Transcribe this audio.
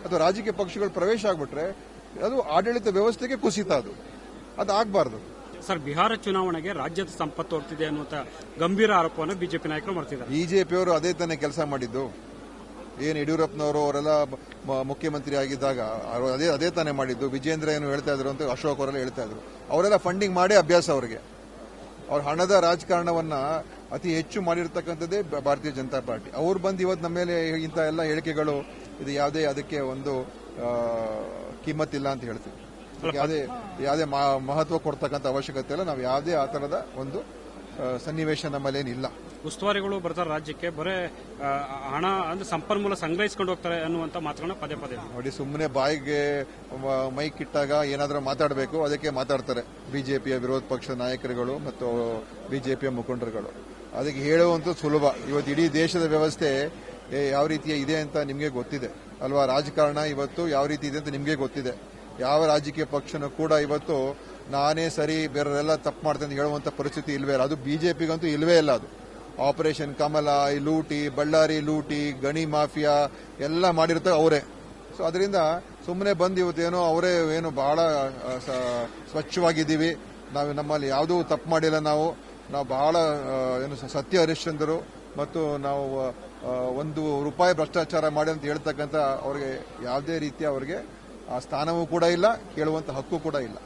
ಅಥವಾ ರಾಜಕೀಯ ಪಕ್ಷಗಳು ಪ್ರವೇಶ ಆಗ್ಬಿಟ್ರೆ ಅದು ಆಡಳಿತ ವ್ಯವಸ್ಥೆಗೆ ಕುಸಿತ, ಅದು ಆಗಬಾರ್ದು. ಸರ್, ಬಿಹಾರ ಚುನಾವಣೆಗೆ ರಾಜ್ಯದ ಸಂಪತ್ತು ಹೋಗ್ತಿದೆ ಅನ್ನುವಂತ ಗಂಭೀರ ಆರೋಪವನ್ನು ಬಿಜೆಪಿ ನಾಯಕರು ಮಾಡ್ತಿದ್ದಾರೆ. ಬಿಜೆಪಿಯವರು ಅದೇ ತಾನೇ ಕೆಲಸ ಮಾಡಿದ್ದು. ಏನು ಯಡಿಯೂರಪ್ಪನವರು ಅವರೆಲ್ಲ ಮುಖ್ಯಮಂತ್ರಿ ಆಗಿದ್ದಾಗ ಅದೇ ತಾನೇ ಮಾಡಿದ್ದು. ವಿಜೇಂದ್ರ ಏನು ಹೇಳ್ತಾ ಇದ್ರು ಅಂತ ಅಶೋಕ್ ಅವರೆಲ್ಲ ಹೇಳ್ತಾ ಇದ್ರು. ಅವರೆಲ್ಲ ಫಂಡಿಂಗ್ ಮಾಡಿ ಅಭ್ಯಾಸ ಅವರಿಗೆ. ಅವ್ರ ಹಣದ ರಾಜಕಾರಣವನ್ನ ಅತಿ ಹೆಚ್ಚು ಮಾಡಿರ್ತಕ್ಕಂಥದ್ದೇ ಭಾರತೀಯ ಜನತಾ ಪಾರ್ಟಿ. ಅವ್ರು ಬಂದು ಇವತ್ತು ನಮ್ಮ ಮೇಲೆ ಇಂಥ ಎಲ್ಲ ಹೇಳಿಕೆಗಳು, ಇದು ಯಾವುದೇ ಅದಕ್ಕೆ ಒಂದು ಕಿಮ್ಮತ್ತಿಲ್ಲ ಅಂತ ಹೇಳ್ತೀವಿ. ಯಾವುದೇ ಮಹತ್ವ ಕೊಡ್ತಕ್ಕಂಥ ಅವಶ್ಯಕತೆ ಇಲ್ಲ. ನಾವು ಯಾವುದೇ ಆ ಥರದ ಒಂದು ಸನ್ನಿವೇಶ ನಮ್ಮಲ್ಲೇನಿಲ್ಲ. ಉಸ್ತುವಾರಿಗಳು ಬರ್ತಾರೆ ರಾಜ್ಯಕ್ಕೆ, ಬರೇ ಹಣ ಅಂದ್ರೆ ಸಂಪನ್ಮೂಲ ಸಂಗ್ರಹಿಸಿಕೊಂಡು ಹೋಗ್ತಾರೆ ಅನ್ನುವಂಥ ಮಾತುಗಳನ್ನ ಪದೇ ಪದೇ ನೋಡಿ. ಸುಮ್ಮನೆ ಬಾಯಿಗೆ ಮೈಕ್ ಇಟ್ಟಾಗ ಏನಾದರೂ ಮಾತಾಡಬೇಕು, ಅದಕ್ಕೆ ಮಾತಾಡ್ತಾರೆ ಬಿಜೆಪಿಯ ವಿರೋಧ ಪಕ್ಷದ ನಾಯಕರುಗಳು ಮತ್ತು ಬಿಜೆಪಿಯ ಮುಖಂಡರುಗಳು. ಅದಕ್ಕೆ ಹೇಳುವಂತೂ ಸುಲಭ. ಇವತ್ತು ಇಡೀ ದೇಶದ ವ್ಯವಸ್ಥೆ ಯಾವ ರೀತಿಯ ಇದೆ ಅಂತ ನಿಮಗೆ ಗೊತ್ತಿದೆ ಅಲ್ವಾ? ರಾಜಕಾರಣ ಇವತ್ತು ಯಾವ ರೀತಿ ಇದೆ ಅಂತ ನಿಮಗೆ ಗೊತ್ತಿದೆ. ಯಾವ ರಾಜಕೀಯ ಪಕ್ಷನೂ ಕೂಡ ಇವತ್ತು ನಾನೇ ಸರಿ, ಬೇರೆಲ್ಲ ತಪ್ಪು ಮಾಡ್ತೇನೆ ಅಂತ ಹೇಳುವಂತ ಪರಿಸ್ಥಿತಿ ಇಲ್ವೇ ಇಲ್ಲ. ಅದು ಬಿಜೆಪಿಗಂತೂ ಇಲ್ವೇ ಇಲ್ಲ. ಅದು ಆಪರೇಷನ್ ಕಮಲ, ಈ ಲೂಟಿ, ಬಳ್ಳಾರಿ ಲೂಟಿ, ಗಣಿ ಮಾಫಿಯಾ ಎಲ್ಲ ಮಾಡಿರ್ತಾರೆ ಅವರೇ. ಸೊ ಅದರಿಂದ ಸುಮ್ಮನೆ ಬಂದು ಇವತ್ತೇನೋ ಅವರೇ ಏನು ಬಹಳ ಸ್ವಚ್ಛವಾಗಿದ್ದೀವಿ, ನಾವು ನಮ್ಮಲ್ಲಿ ಯಾವುದೂ ತಪ್ಪು ಮಾಡಿಲ್ಲ, ನಾವು ಬಹಳ ಏನು ಸತ್ಯ ಹರಿಶ್ಚಂದ್ರರು ಮತ್ತು ನಾವು ₹1 ಭ್ರಷ್ಟಾಚಾರ ಮಾಡಿ ಅಂತ ಹೇಳ್ತಕ್ಕಂಥ ಅವ್ರಿಗೆ ಯಾವುದೇ ರೀತಿಯ ಅವ್ರಿಗೆ ಆ ಸ್ಥಾನವೂ ಕೂಡ ಇಲ್ಲ, ಕೇಳುವಂತ ಹಕ್ಕು ಕೂಡ ಇಲ್ಲ.